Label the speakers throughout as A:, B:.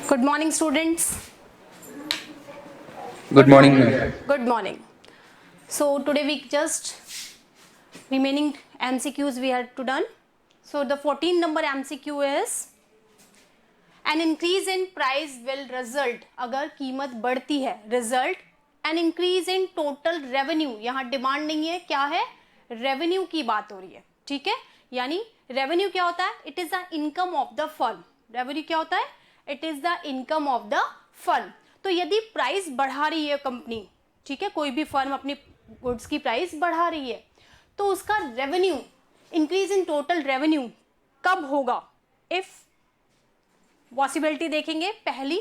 A: Good morning, students.
B: Good morning, ma'am.
A: Good morning. So today we just remaining MCQs we had to done. So the 14 number MCQ is an increase in price will result, अगर कीमत बढ़ती है, result an increase in total revenue. यहाँ demand नहीं है, क्या है, revenue की बात हो रही है, ठीक है. यानी रेवेन्यू क्या होता है, it is the income of the firm. Revenue क्या होता है, it is the income of the firm. तो यदि प्राइस बढ़ा रही है कंपनी, ठीक है, कोई भी फर्म अपनी गुड्स की प्राइस बढ़ा रही है, तो उसका revenue, increase in total revenue कब होगा. इफ पॉसिबिलिटी देखेंगे, पहली,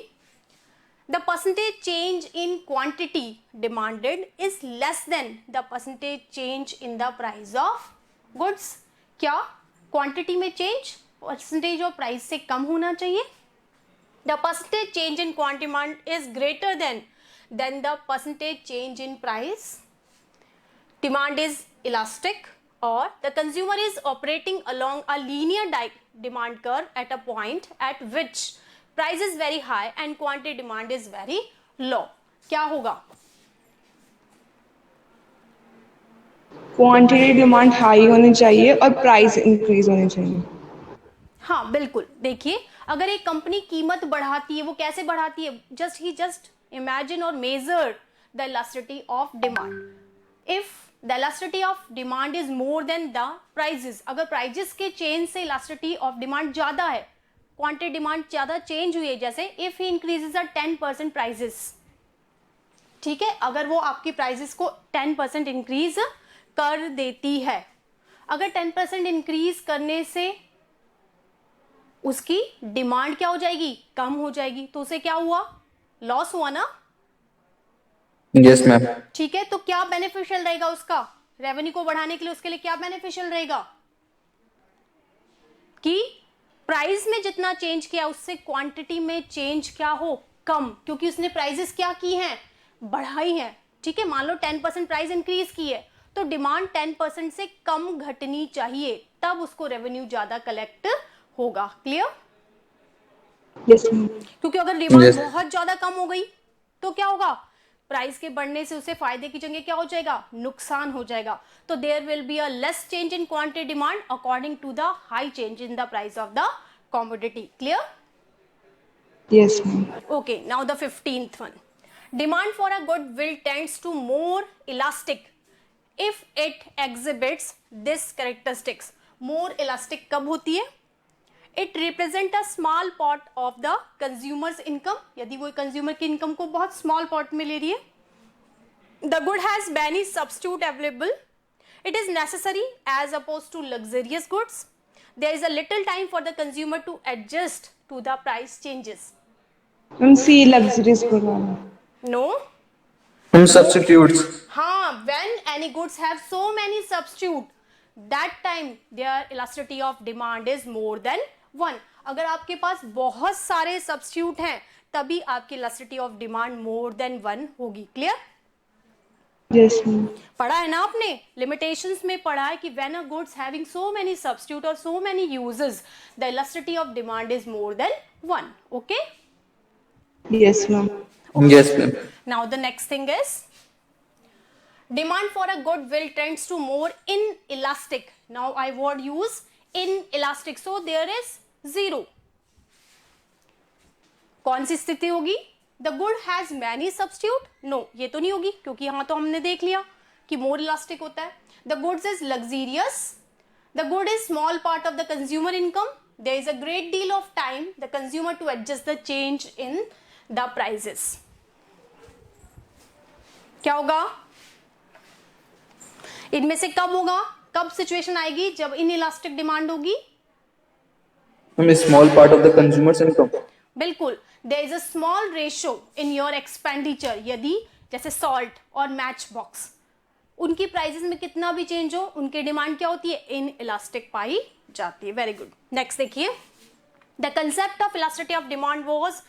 A: the percentage change in quantity demanded is less than the percentage change in the price of goods. क्या क्वांटिटी में चेंज परसेंटेज ऑफ प्राइस से कम होना चाहिए. The percentage change in quantity demand is greater than the percentage change in price. Demand is elastic, or the consumer is operating along a linear demand curve at a point at which price is very high and quantity demand is very low. क्या होगा,
C: quantity demand high होनी चाहिए और price increase होनी चाहिए.
A: हाँ बिल्कुल. देखिए, अगर एक कंपनी कीमत बढ़ाती है, वो कैसे बढ़ाती है, जस्ट इमेजिन और measure the elasticity of demand. If the elasticity of demand is more than the prices, अगर प्राइजेस के चेंज से इलास्टिसिटी ऑफ डिमांड ज्यादा है, क्वांटिटी डिमांड ज्यादा चेंज हुई है, जैसे इफ ही इंक्रीजेस 10% प्राइजेस, ठीक है, अगर वो आपकी प्राइजेस को 10% इंक्रीज कर देती है, अगर 10% इंक्रीज करने से उसकी डिमांड क्या हो जाएगी, कम हो जाएगी, तो उसे क्या हुआ, लॉस हुआ ना.
B: Yes, ma'am.
A: ठीक है, तो क्या बेनिफिशियल रहेगा उसका, रेवेन्यू को बढ़ाने के लिए उसके लिए क्या बेनिफिशियल रहेगा, कि प्राइस में जितना चेंज किया उससे क्वांटिटी में चेंज क्या हो, कम, क्योंकि उसने प्राइसेस क्या की हैं, बढ़ाई हैं. ठीक है, मान लो 10% प्राइस इंक्रीज की है, तो डिमांड 10% से कम घटनी चाहिए, तब उसको रेवेन्यू ज्यादा कलेक्ट होगा. क्लियर.
C: Yes ma'am.
A: क्योंकि अगर डिमांड
B: Yes.
A: बहुत ज्यादा कम हो गई तो क्या होगा, प्राइस के बढ़ने से उसे फायदे की जगह क्या हो जाएगा, नुकसान हो जाएगा. तो there will be a less change in quantity demand according to the high change in the price of the commodity. Clear.
C: Yes ma'am.
A: Okay, now the 15th one. Demand for a good will tends to more elastic if it exhibits this characteristics. More elastic कब होती है, it represent a small part of the consumer's income. यदि वो consumer की income को बहुत small part में ले रही है. The good has many substitute available. It is necessary as opposed to luxurious goods. There is a little time for the consumer to adjust to the price changes.
C: Ma'am see luxuries करवाना.
A: No.
B: Some substitutes.
A: हाँ, when any goods have so many substitute, that time their elasticity of demand is more than 1. अगर आपके पास बहुत सारे substitute हैं, तभी आपकी elasticity of demand more than 1 होगी. Clear?
C: Yes ma'am.
A: पढ़ा है ना आपने, limitations में पढ़ा है कि when a goods having so many substitute or so many uses, the elasticity of demand is more than 1. Okay?
C: Yes ma'am.
B: Yes, ma'am.
A: Now the next thing is, demand for a good will tends to more inelastic. Now I would use inelastic, so there is 0. कौन सी स्थिति होगी, the good has many substitute. No, ये तो नहीं होगी, क्योंकि यहाँ तो हमने देख लिया कि more elastic होता है. The goods is luxurious. The good is small part of the consumer income. There is a great deal of time the consumer to adjust the change in the prices. क्या होगा, इनमें से कब होगा, कब situation आएगी जब इनइलास्टिक डिमांड होगी.
B: Ma'am, a small part of the consumer's income.
A: बिल्कुल. There is a small ratio in your expenditure. यदि जैसे सॉल्ट और मैच बॉक्स, उनकी प्राइसेस में कितना भी चेंज हो, उनकी डिमांड क्या होती है, इन इलास्टिक पाई जाती है. Very good. नेक्स्ट देखिए, the concept of elasticity of demand was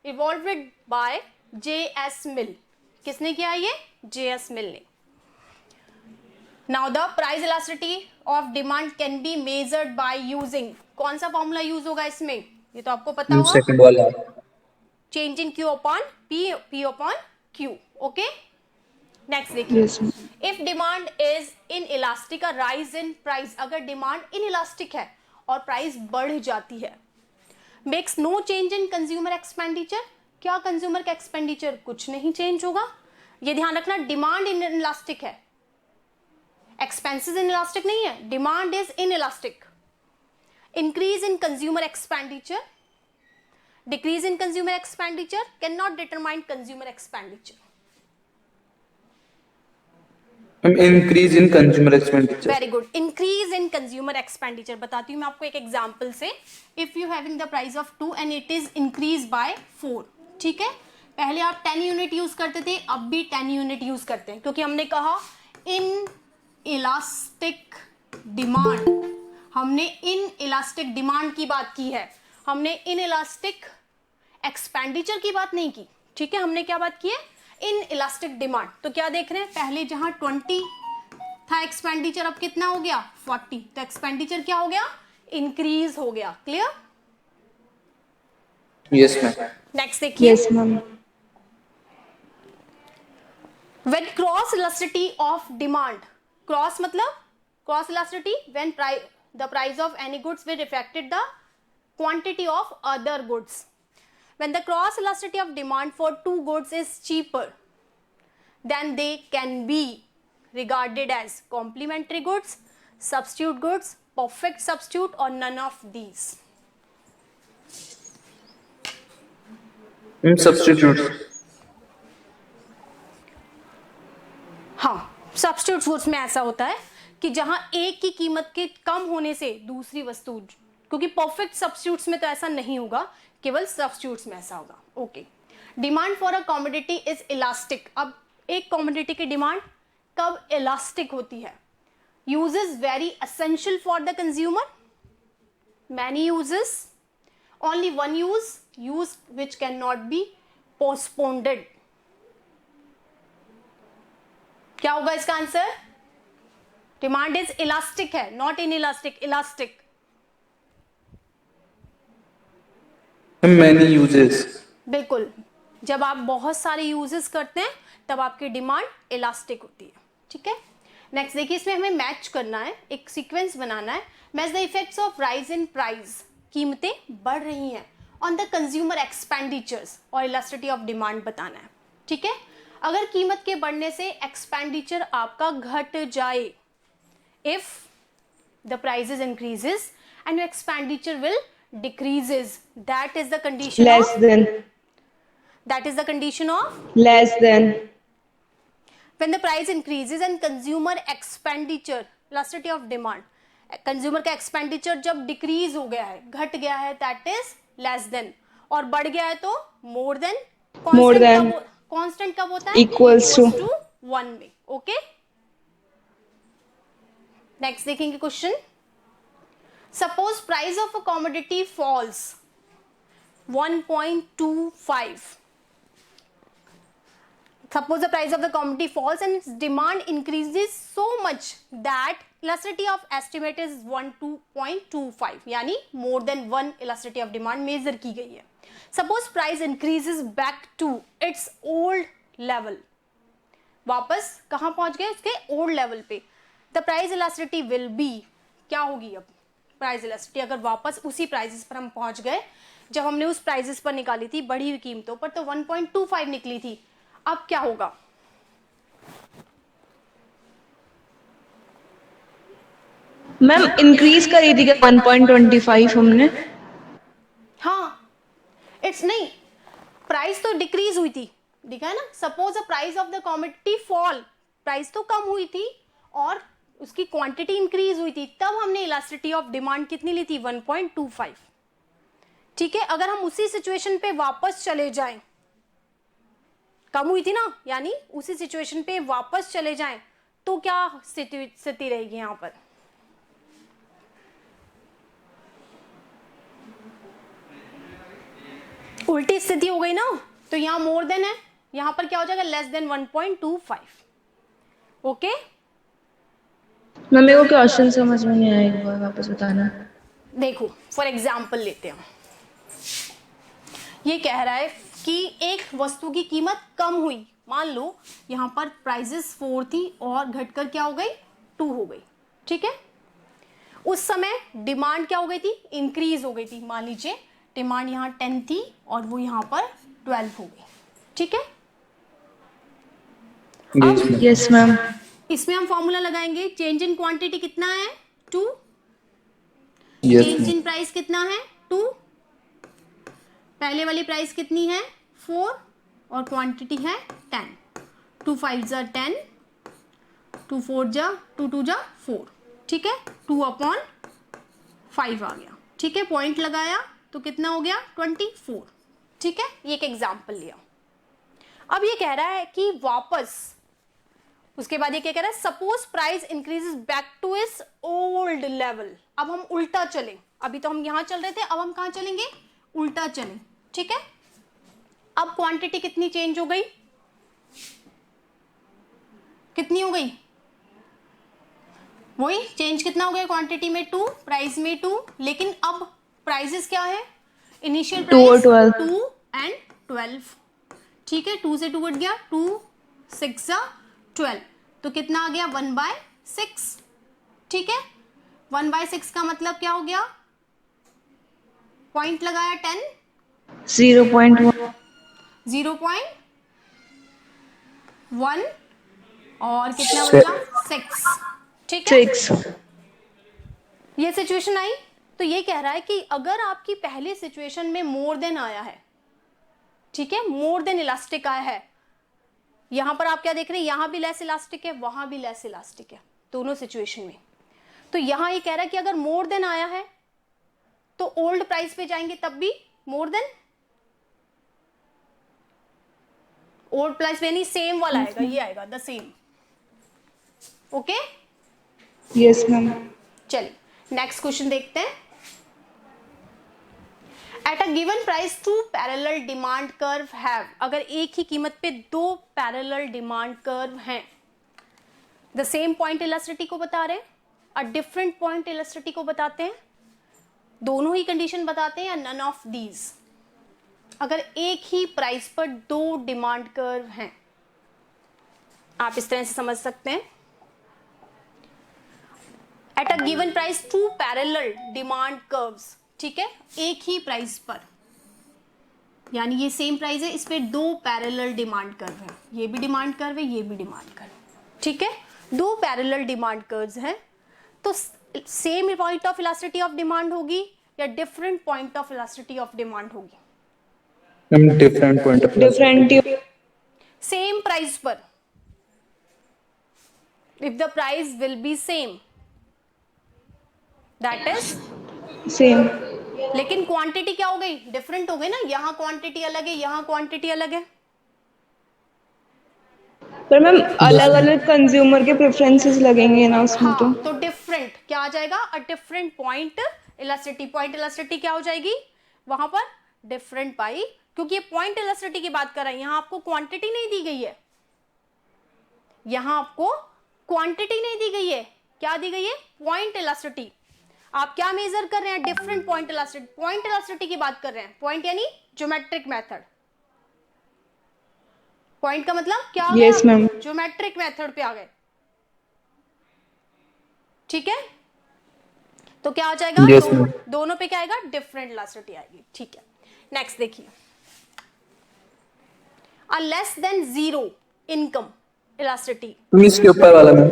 A: evolved by J.S. Mill. किसने किया ये, J.S. मिल ने. Now the price elasticity of demand can be measured by using, कौन सा फॉर्मूला यूज होगा इसमें, ये तो आपको पता होगा,
B: सेकंड वाला.
A: Change in Q upon P, P upon Q. Okay, next देखिए,
C: Yes, ma'am.
A: If demand is inelastic, rise in price, अगर डिमांड इन इलास्टिक है और प्राइस बढ़ जाती है, makes no change in consumer expenditure, क्या consumer का expenditure कुछ नहीं चेंज होगा. ये ध्यान रखना, डिमांड इन इलास्टिक है, एक्सपेंसेस इन इलास्टिक नहीं है, demand is inelastic. Increase in consumer expenditure, decrease in consumer expenditure can not determine consumer expenditure.
B: Increase in consumer expenditure.
A: Very good, increase in consumer expenditure. बताती हूँ मैं आपको एक example से. If you having the price of 2 and it is increase by 4, ठीक है, पहले आप 10 यूनिट यूज करते थे, अब भी 10 यूनिट यूज करते हैं, क्योंकि हमने कहा इन इलास्टिक डिमांड, हमने इन इलास्टिक डिमांड की बात की है, हमने इन इलास्टिक एक्सपेंडिचर की बात नहीं की. ठीक है, हमने क्या बात की है, इन इलास्टिक डिमांड. तो क्या देख रहे हैं, पहले जहां 20 था एक्सपेंडिचर, अब कितना हो गया 40, तो एक्सपेंडिचर क्या हो गया, इंक्रीज हो गया. क्लियर.
B: Yes ma'am.
A: नेक्स्ट देखिए,
C: Yes, ma'am.
A: when cross elasticity of demand, cross मतलब cross elasticity when the price of any goods will affected the quantity of other goods. When the cross elasticity of demand for two goods is cheaper, then they can be regarded as complementary goods, substitute goods, perfect substitute, or none of these.
B: Substitutes.
A: हाँ, substitute goods में ऐसा होता है कि जहां एक की कीमत के कम होने से दूसरी वस्तु, क्योंकि परफेक्ट सब्स्टिट्यूट्स में तो ऐसा नहीं होगा, केवल सब्स्टिट्यूट्स में ऐसा होगा. Okay, demand for a commodity is elastic. अब एक कमोडिटी की डिमांड कब इलास्टिक होती है, uses very essential for the consumer, many uses, only one use which can not be postponed. क्या होगा इसका आंसर, डिमांड इज इलास्टिक है, not in elastic, elastic.
B: Many uses.
A: बिल्कुल, जब आप बहुत सारे यूजेस करते हैं तब आपकी डिमांड इलास्टिक होती है. ठीक है, नेक्स्ट देखिए, इसमें हमें मैच करना है, एक सीक्वेंस बनाना है. Match the effects of rise in price, कीमतें बढ़ रही हैं, ऑन द कंज्यूमर एक्सपेंडिचर्स, और इलास्टिसिटी ऑफ डिमांड बताना है. ठीक है, अगर कीमत के बढ़ने से एक्सपेंडिचर आपका घट जाए, if the prices increases and your expenditure will decreases, that is the condition
C: Less
A: of,
C: than.
A: that is the condition of
C: Less than.
A: when the price increases and consumer expenditure, elasticity of demand, consumer का expenditure जब decrease हो गया है, घट गया है, that is less than, और बढ़ गया है तो more than.
C: More than.
A: constant कब होता है,
C: Equals to.
A: 1 में. ओके, नेक्स्ट देखेंगे question. Suppose price of a commodity falls 1.25. Suppose the price of the commodity falls and its demand increases so much that elasticity of estimate is 1.25, यानी more than 1 elasticity of demand measure की गई है. Suppose price increases back to its old level. वापस कहाँ पहुंच गए, उसके old level पे. The price elasticity will be, क्या होगी अब प्राइस इलास्टिसिटी, अगर वापस उसी प्राइसेस पर हम पहुंच गए जब हमने उस प्राइसेस पर निकाली थी बढ़ी हुई कीमतों पर, तो 1.25 निकली थी. अब क्या होगा,
C: मैम इंक्रीज करी थी क्या 1.25 हमने?
A: हाँ, इट्स नहीं, प्राइस तो डिक्रीज हुई थी, दिखा है ना. Suppose the price of the commodity fall, price तो कम हुई थी और उसकी क्वांटिटी इंक्रीज हुई थी, तब हमने इलास्टिसिटी ऑफ डिमांड कितनी ली थी, 1.25. ठीक है, अगर हम उसी सिचुएशन पे वापस चले जाएं, कम हुई थी ना, यानी उसी सिचुएशन पे वापस चले जाएं, तो क्या स्थिति रहेगी यहां पर, उल्टी स्थिति हो गई ना. तो यहां मोर देन है, यहां पर क्या हो जाएगा, लेस देन 1.25. ओके,
C: मेरे को क्वेश्चन समझ में नहीं आया, एक बार वापस बताना.
A: देखो फॉर एग्जाम्पल लेते हैं, ये कह रहा है कि एक वस्तु की कीमत कम हुई, मान लो यहाँ पर प्राइजेस 4 थी और घटकर क्या हो गई 2 हो गई, ठीक है। उस समय डिमांड क्या हो गई थी, इंक्रीज हो गई थी। मान लीजिए डिमांड यहाँ 10 थी और वो यहाँ पर 12 हो गई, ठीक है। अब
C: यस मैम।
A: इसमें हम फॉर्मूला लगाएंगे, चेंज इन क्वांटिटी कितना है 2,
B: Yes,
A: change
B: ma'am.
A: In price कितना है 2, पहले वाली प्राइस कितनी है 4 और क्वांटिटी है 10, 2 5 जा 10, 2 4 जा 2 2 जा 4, ठीक है। 2/5 आ गया, ठीक है। पॉइंट लगाया तो कितना हो गया 24, ठीक है। ये एक एग्जाम्पल लिया। अब ये कह रहा है कि वापस उसके बाद ये क्या कह रहा है, suppose price increases back to its old level. अब हम उल्टा चलें, अभी तो हम यहां चल रहे थे, अब हम कहां चलेंगे, उल्टा चलें, ठीक है। अब क्वांटिटी कितनी चेंज हो गई, कितनी हो गई, वही चेंज कितना हो गया, क्वांटिटी में 2, प्राइस में 2, लेकिन अब प्राइसेस क्या है, इनिशियल
C: 2 और
A: प्राइस
C: 12।
A: 2 एंड 12, ठीक है। 2 से 2 कट गया, 2 6 जा 12, तो कितना आ गया 1/6, ठीक है। 1/6 का मतलब क्या हो गया, पॉइंट लगाया 10,
C: 0.1।
A: 0.1 और कितना
B: Six.
A: बचा 6, ठीक है।
C: 6।
A: ये सिचुएशन आई, तो ये कह रहा है कि अगर आपकी पहले सिचुएशन में मोर देन आया है, ठीक है, मोर देन इलास्टिक आया है, यहां पर आप क्या देख रहे हैं, यहां भी लेस इलास्टिक है, वहां भी लेस इलास्टिक है, दोनों सिचुएशन में। तो यहां ये कह रहा है कि अगर मोर देन आया है तो ओल्ड प्राइस पे जाएंगे तब भी मोर देन, ओल्ड प्राइस पे यानी सेम वाला आएगा, ये आएगा the same, okay.
C: Yes ma'am.
A: चलिए नेक्स्ट क्वेश्चन देखते हैं। At a given price two parallel demand curve have, अगर एक ही कीमत पे 2 पैरेलल डिमांड कर्व हैं, द सेम पॉइंट इलास्टिसिटी को बता रहे हैं, अ डिफरेंट पॉइंट इलास्टिसिटी को बताते हैं, दोनों ही कंडीशन बताते हैं या नन ऑफ दीज। अगर एक ही प्राइस पर 2 डिमांड कर्व हैं, आप इस तरह से समझ सकते हैं, at a given price 2 parallel demand curves, ठीक है, एक ही प्राइस पर, यानी ये सेम प्राइस है, इस पे 2 पैरेलल डिमांड कर्व है, ये भी डिमांड कर्व है, ये भी डिमांड कर्व, ठीक है। 2 पैरेलल डिमांड कर्व्स हैं, तो same point of elasticity of demand होगी या different point of elasticity of demand होगी,
B: Different point of view.
C: Different.
A: Same price पर, if the price will be same that is,
C: same.
A: लेकिन quantity क्या हो गई, डिफरेंट हो गई ना, यहां क्वांटिटी अलग है, यहां क्वांटिटी अलग है,
C: पर मैम अलग अलग कंज्यूमर के प्रेफरेंसेस लगेंगे ना उसमें
A: हाँ, तो डिफरेंट क्या आ जाएगा, a different point elasticity. Point elasticity क्या हो जाएगी वहां पर, डिफरेंट पाई, क्योंकि ये पॉइंट इलास्टिसिटी की बात कर रहे हैं, यहां आपको क्वांटिटी नहीं दी गई है, यहां आपको क्वांटिटी नहीं दी गई है, क्या दी गई है, पॉइंट इलास्टिसिटी। आप क्या मेजर कर रहे हैं, different point elasticity, point elasticity की बात कर रहे हैं, पॉइंट यानी ज्योमेट्रिक मेथड, पॉइंट का मतलब क्या हो गया,
C: Yes, ma'am.
A: ज्योमेट्रिक मेथड पे आ गए, ठीक है। तो क्या आ जाएगा,
B: Yes, ma'am.
A: दोनों पे क्या आएगा, डिफरेंट इलास्टिसिटी आएगी, ठीक है। नेक्स्ट देखिए, a less than 0 income elasticity,
B: तुम इसके ऊपर वाला मैम,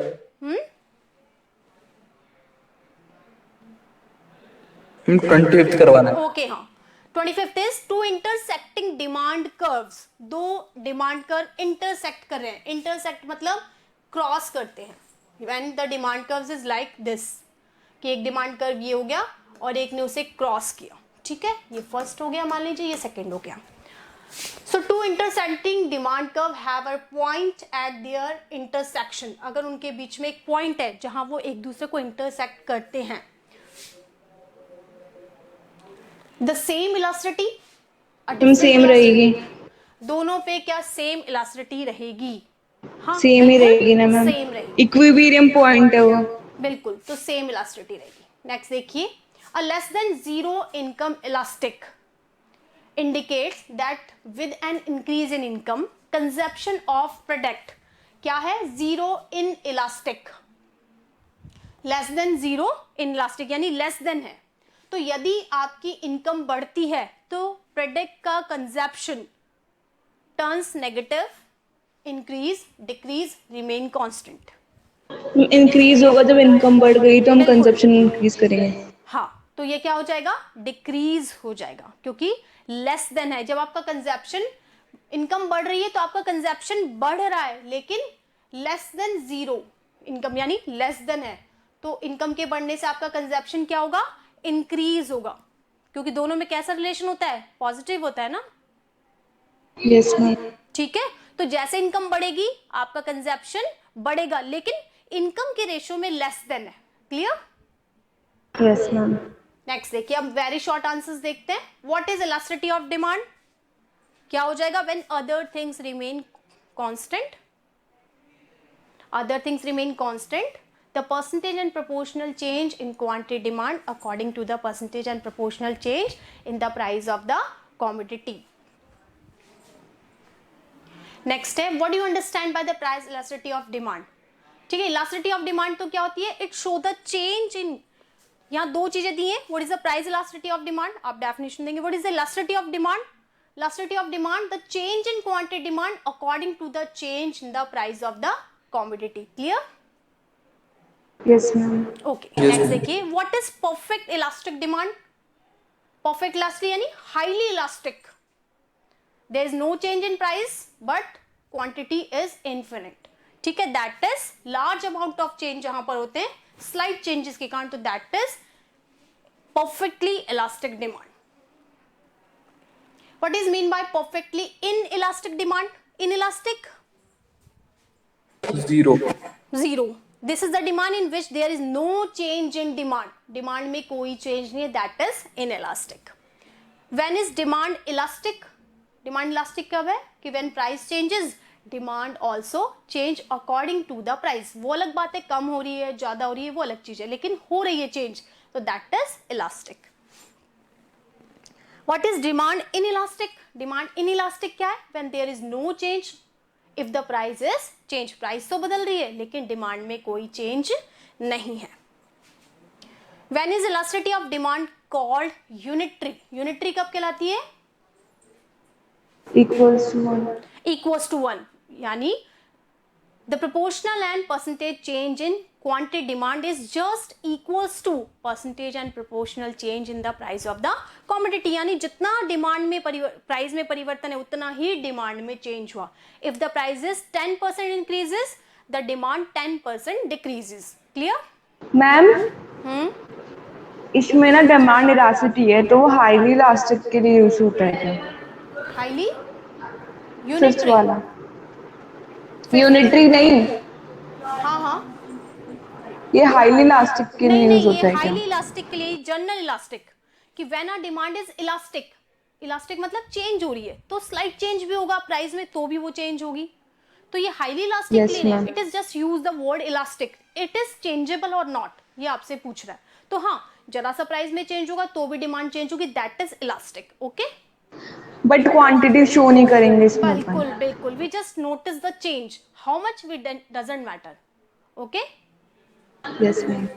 B: हम 25th करवाना है।
A: ओके हाँ, 25th is two intersecting demand curves, 2 demand curve intersect कर रहे हैं, इंटरसेक्ट मतलब क्रॉस करते हैं, when the demand curves is like this, कि एक डिमांड कर्व ये हो गया और एक ने उसे क्रॉस किया, ठीक है, ये फर्स्ट हो गया मान लीजिए, ये सेकंड हो गया। So two intersecting demand curve have a point at their intersection, अगर उनके बीच में एक पॉइंट है जहां वो एक दूसरे को इंटरसेक्ट करते हैं, द सेम इलास्टिसिटी
C: सेम रहेगी।
A: दोनों पे क्या सेम इलास्टिसिटी रहेगी, हाँ
C: सेम ही रहेगी ना मैम,
A: सेम रहेगी,
C: इक्विलिब्रियम पॉइंट है वो।
A: बिल्कुल, तो सेम इलास्टिसिटी रहेगी। नेक्स्ट देखिए, a less than 0 income elastic, indicates that with an increase in income consumption of product क्या है, zero in elastic, less than zero in elastic यानी लेस देन है। तो यदि आपकी इनकम बढ़ती है तो प्रोडक्ट का consumption turns negative, increase, decrease, remain constant.
C: Increase होगा जब इनकम बढ़ गई तो हम
A: बिल्कुल।
C: कंजप्शन इंक्रीज करेंगे।
A: हाँ, तो ये क्या हो जाएगा, डिक्रीज हो जाएगा, क्योंकि लेस देन है। जब आपका कंजप्शन, इनकम बढ़ रही है तो आपका कंजप्शन बढ़ रहा है, लेकिन लेस देन जीरो इनकम यानी लेस देन है, तो इनकम के बढ़ने से आपका कंजप्शन क्या होगा, इंक्रीज होगा, क्योंकि दोनों में कैसा रिलेशन होता है, पॉजिटिव होता है ना।
C: Yes ma'am.
A: ठीक है, तो जैसे इनकम बढ़ेगी आपका कंजप्शन बढ़ेगा, लेकिन इनकम के रेशियो में लेस देन है। क्लियर?
C: Yes ma'am.
A: नेक्स्ट देखिए, अब वेरी शॉर्ट आंसर्स देखते हैं। What is elasticity of demand? क्या हो जाएगा, when other things remain constant, other things remain constant, the percentage and proportional change in quantity demand according to the percentage and proportional change in the price of the commodity. Next है, what do you understand by the price elasticity of demand? ठीक है, elasticity of demand तो क्या होती है, it show the change in, यहाँ दो चीजें दी हैं, what is the price elasticity of demand, आप definition देंगे, what is the elasticity of demand? Elasticity of demand, the change in quantity demand according to the change in the price of the commodity. Clear?
C: Yes ma'am.
A: Okay. Next देखिए, what is perfect elastic demand? Perfect elastic यानी highly elastic. There is no change in price, but quantity is infinite. ठीक है, that is large amount of change जहां पर होते हैं, slight changes के कारण, तो that is perfectly elastic demand. What is mean by perfectly inelastic demand? Inelastic?
B: Zero.
A: Zero. This is the demand in which there is no change in demand. Demand में कोई change नहीं है, that is inelastic. When is demand elastic? Demand elastic कब है कि when price changes, demand also change according to the price. वो अलग बात है, कम हो रही है, ज्यादा हो रही है, वो अलग चीज है, लेकिन हो रही है change, तो that is elastic. What is demand inelastic? Demand inelastic क्या है? When there is no change. If the price is change, price तो बदल रही है लेकिन डिमांड में कोई change नहीं है. When is elasticity of demand called unitary? Unitary कब कहलाती है?
C: Equals to 1।
A: Equals to 1, यानी the proportional and percentage change in quantity demand is just equals to percentage and proportional change in the price of the commodity. यानी जितना demand में price में परिवर्तन है उतना ही डिमांड में चेंज हुआ. If the price is 10% increases, the demand 10% decreases. Clear?
C: Ma'am इसमें ना डिमांड इलास्टिसिटी है तो वो हाईली इलास्टिक के लिए यूज होता है क्या?
A: Highly
C: fifth
A: unitary.
C: वाला यूनिटरी नहीं,
A: हाँ हाँ,
C: ये हाईली इलास्टिक के लिए
A: नहीं
C: यूज
A: नहीं, ये
C: होता है क्या?
A: हाईली इलास्टिक के लिए, जनरल इलास्टिक, कि when a demand is elastic, elastic मतलब चेंज हो रही है, तो स्लाइट चेंज भी होगा प्राइस में तो भी वो चेंज होगी, तो ये हाईली इलास्टिक
C: Yes,
A: के लिए नहीं.
C: ma'am.
A: It is just use the word elastic, it is changeable और नॉट, ये आपसे पूछ रहा है. तो हाँ, जरा सा प्राइस में चेंज होगा तो भी डिमांड चेंज होगी, that is elastic. Okay,
C: but quantity show नहीं करेंगे इसमें अपन।
A: बिल्कुल बिल्कुल, we just notice the change, how much we doesn't matter. Okay,
C: yes ma'am.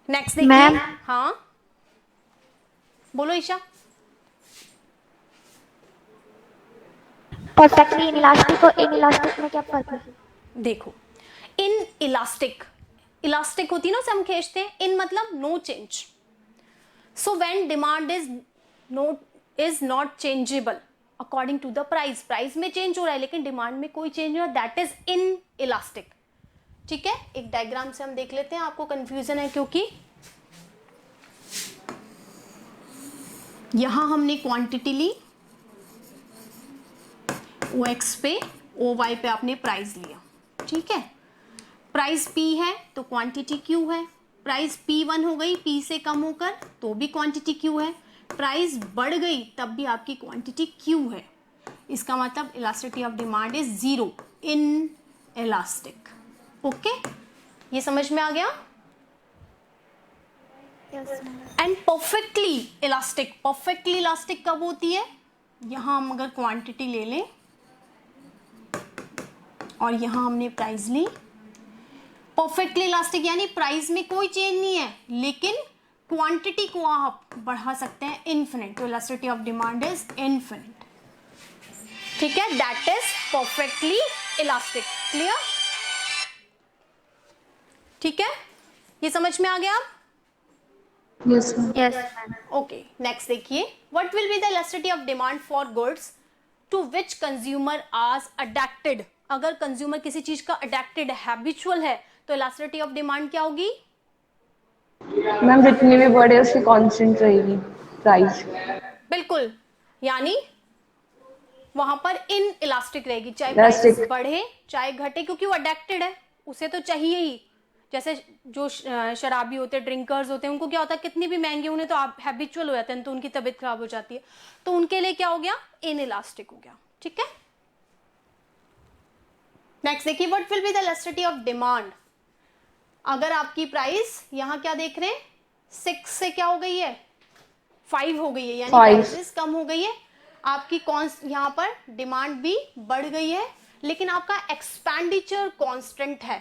A: Next देखिए.
D: मैम।
A: हाँ बोलो ईशा.
D: परफेक्टली इनइलास्टिक और इनइलास्टिक में क्या फर्क है?
A: देखो, इन इलास्टिक, इलास्टिक होती है ना, उसे हम खींचते हैं, इन मतलब no change. So when demand is not changeable according to the price, price में चेंज हो रहा है लेकिन डिमांड में कोई चेंज नहीं हो रहा, दैट इज इन इलास्टिक. ठीक है, एक डायग्राम से हम देख लेते हैं, आपको कंफ्यूजन है क्योंकि यहां हमने क्वांटिटी ली, ओ एक्स पे, ओ वाई पे आपने प्राइस लिया. ठीक है, प्राइस P है तो क्वांटिटी Q है, प्राइस P1 हो गई P से कम होकर तो भी क्वांटिटी Q है, प्राइस बढ़ गई तब भी आपकी क्वांटिटी Q है. इसका मतलब elasticity of demand is zero, in elastic. Okay, ये समझ में आ गया. And perfectly elastic, perfectly elastic कब होती है? यहाँ हम अगर क्वांटिटी ले लें और यहाँ हमने प्राइस ली, परफेक्टली इलास्टिक यानी प्राइस में कोई चेंज नहीं है, लेकिन क्वांटिटी को आप बढ़ा सकते हैं इन्फिनिट। तो elasticity of demand is infinite, ठीक है, that is perfectly elastic. Clear? ठीक है, ये समझ में आ गया आप?
C: Yes ma'am.
D: Yes.
A: Okay, next देखिए, what will be the elasticity of demand for goods to which consumer are adapted. अगर कंज्यूमर किसी चीज का अडेप्टेड हैबिचुअल है तो इलास्टिसिटी ऑफ डिमांड क्या होगी?
C: मैम जितनी भी बढ़े उसकी कांस्टेंट रहेगी प्राइस।
A: बिल्कुल, यानी वहां पर इन इलास्टिक रहेगी, चाहे
C: Elastic.
A: प्राइस बढ़े चाहे घटे, क्योंकि वो अडेप्टेड है, उसे तो चाहिए ही। जैसे जो शराबी होते हैं, ड्रिंकर्स होते हैं, उनको क्या होता है, कितनी भी महंगी उन्हें तो आप हैबिचुअल हो जाते हैं, तो उनकी तबीयत खराब हो जाती है, तो उनके लिए क्या हो गया, इन इलास्टिक हो गया। ठीक है, नेक्स्ट देखिए, what will be the elasticity of demand. अगर आपकी प्राइस यहाँ क्या देख रहे हैं, 6 से क्या हो गई है, 5 हो गई है, यानी
C: 5.
A: प्राइसेस कम हो गई है, आपकी यहाँ पर डिमांड भी बढ़ गई है, लेकिन आपका एक्सपेंडिचर कांस्टेंट है,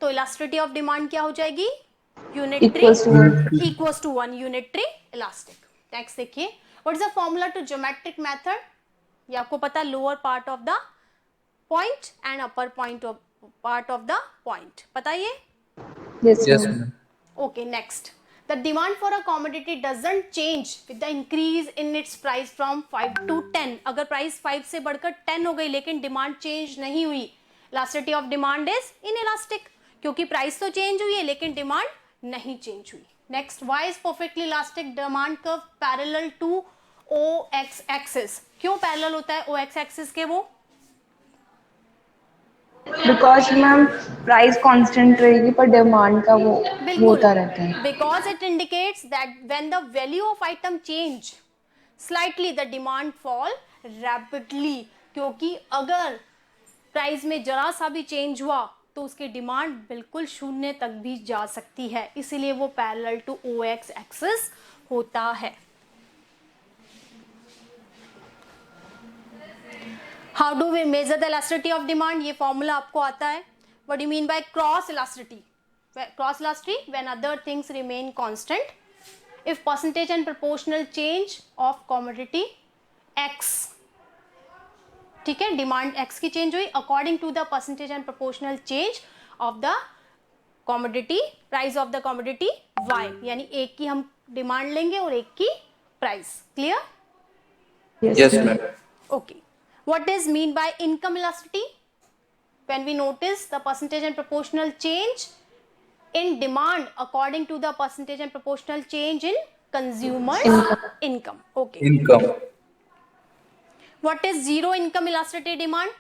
A: तो इलास्टिसिटी ऑफ डिमांड क्या हो जाएगी, unitary equals to 1, unitary elastic. Next देखिए, what is the formula to geometric method. ये आपको पता है, lower part of the point and upper part of the point, पता है ये?
C: यस
B: Yes,
C: मैम।
B: ma'am.
A: Okay, next. The demand for a commodity doesn't change with the increase in its price from 5 to 10. अगर price 5 से बढ़कर 10 हो गई लेकिन डिमांड चेंज नहीं हुई, elasticity of demand is inelastic, क्योंकि प्राइस तो चेंज हुई है लेकिन डिमांड नहीं चेंज हुई। Next, why is perfectly elastic demand curve parallel to O X axis. क्यों पैरेलल होता है ओ एक्स एक्सिस के? वो
C: बिकॉज मैम प्राइस कांस्टेंट रहेगी पर डिमांड का वो
A: बिल्कुल,
C: होता रहता है।
A: Because it indicates that when the value of item change slightly the demand fall rapidly, क्योंकि अगर प्राइस में जरा सा भी चेंज हुआ तो उसकी डिमांड बिल्कुल शून्य तक भी जा सकती है, इसीलिए वो parallel to O X axis होता है। How do we measure the elasticity of demand, ये फॉर्मूला आपको आता है। What do mean by cross elasticity? Cross elasticity when other things remain constant, if percentage and proportional change of commodity X, ठीक है, demand X की change हुई according to the percentage and proportional change of the commodity, price of the commodity Y, यानी एक की हम demand लेंगे और एक की price. Clear?
B: Yes, ma'am.
A: Okay. What is mean by income elasticity? When we notice the percentage and proportional change in demand according to the percentage and proportional change in consumers income. Okay.
B: Income.
A: What is zero income elasticity demand?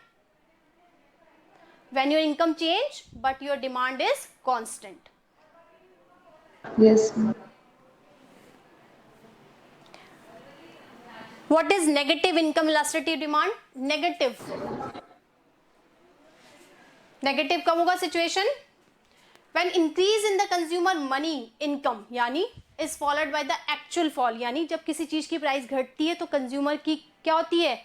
A: When your income change but your demand is constant.
C: Yes ma'am.
A: What is negative income elasticity demand? Negative. Negative कब होगा situation? When increase in the consumer money income यानी is followed by the actual fall, यानी जब किसी चीज की price घटती है तो कंज्यूमर की क्या होती है,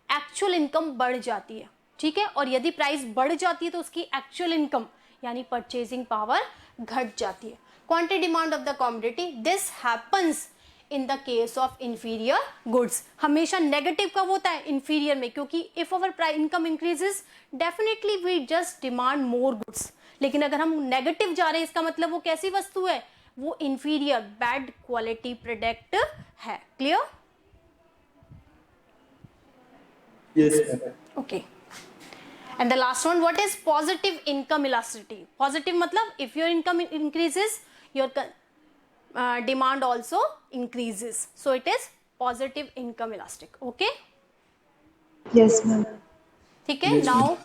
A: एक्चुअल इनकम बढ़ जाती है, ठीक है, और यदि प्राइस बढ़ जाती है तो उसकी एक्चुअल इनकम यानी परचेजिंग पावर घट जाती है। Quantity demand of the commodity, this happens in the case of inferior goods. हमेशा नेगेटिव कब होता है, इंफीरियर में, क्योंकि if our income increases definitely we just demand more goods, लेकिन अगर हम नेगेटिव जा रहे हैं इसका मतलब वो कैसी वस्तु है, वो इंफीरियर बैड क्वालिटी प्रोडक्ट है। Clear?
B: Yes, ma'am.
A: Okay. And the last one, what is positive income elasticity? Positive matlab if your income increases, your demand also increases. So it is positive income elastic. Okay?
C: Yes ma'am.
A: ठीक है? Now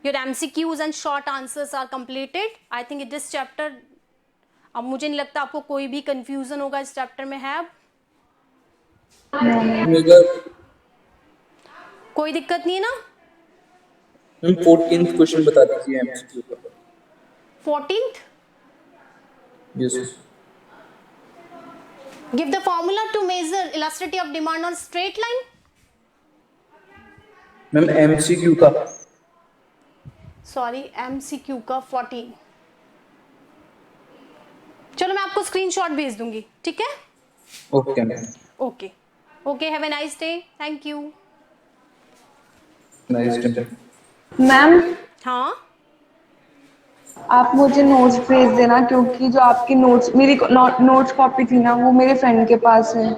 A: your MCQs and short answers are completed. I think in this chapter, अब मुझे नहीं लगता आपको कोई भी confusion होगा इस चैप्टर में है। अब
B: मेरा
A: कोई दिक्कत नहीं है ना?
B: 14th क्वेश्चन बता दीजिए MCQ का।
A: 14th?
B: Yes.
A: Give the formula to measure elasticity of demand on straight line.
B: Ma'am MCQ का
A: सॉरी MCQ का 14. चलो मैं आपको स्क्रीनशॉट भेज दूंगी, ठीक है?
B: Okay ma'am
A: okay okay, have a nice day, thank you.
B: Nice day
C: ma'am
A: हाँ
C: आप मुझे नोट्स भेज देना, क्योंकि जो आपकी नोट्स मेरी नोट्स कॉपी थी ना वो मेरे फ्रेंड के पास है.